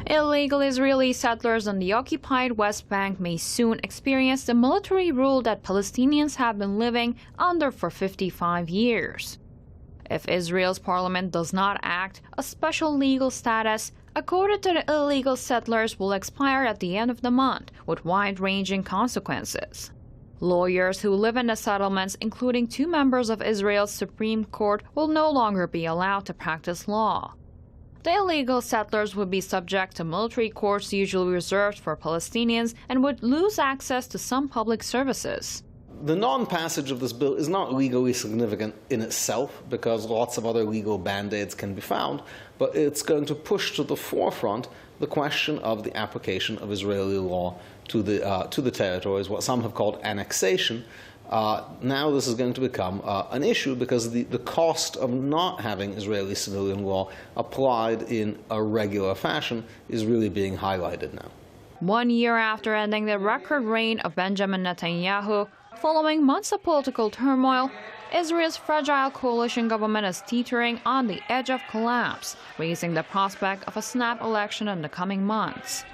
Illegal Israeli settlers on the occupied West Bank may soon experience the military rule that Palestinians have been living under for 55 years. If Israel's parliament does not act, a special legal status accorded to the illegal settlers will expire at the end of the month, with wide-ranging consequences. Lawyers who live in the settlements, including 2 members of Israel's Supreme Court, will no longer be allowed to practice law. The illegal settlers would be subject to military courts usually reserved for Palestinians and would lose access to some public services. The non-passage of this bill is not legally significant in itself because lots of other legal band-aids can be found, but it's going to push to the forefront the question of the application of Israeli law to the territories, what some have called annexation. Now this is going to become an issue because the cost of not having Israeli civilian law applied in a regular fashion is really being highlighted now. 1 year after ending the record reign of Benjamin Netanyahu, following months of political turmoil, Israel's fragile coalition government is teetering on the edge of collapse, raising the prospect of a snap election in the coming months.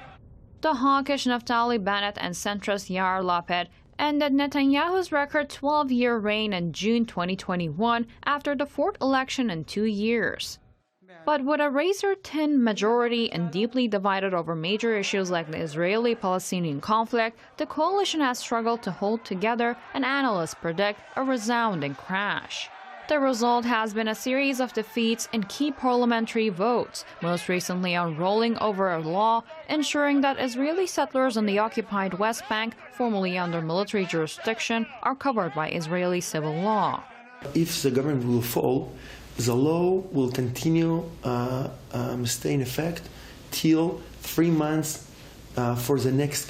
The hawkish Naftali Bennett and centrist Yair Lapid ended Netanyahu's record 12-year reign in June 2021 after the 4th election in 2 years. But with a razor-thin majority and deeply divided over major issues like the Israeli-Palestinian conflict, the coalition has struggled to hold together, and analysts predict a resounding crash. The result has been a series of defeats in key parliamentary votes, most recently on rolling over a law ensuring that Israeli settlers on the occupied West Bank, formerly under military jurisdiction, are covered by Israeli civil law. If the government will fall, the law will continue stay in effect till 3 months for the next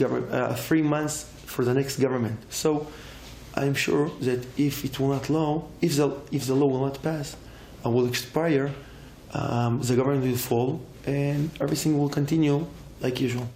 government. So I'm sure that if it will not if the law will not pass, will expire, the government will fall, and everything will continue like usual.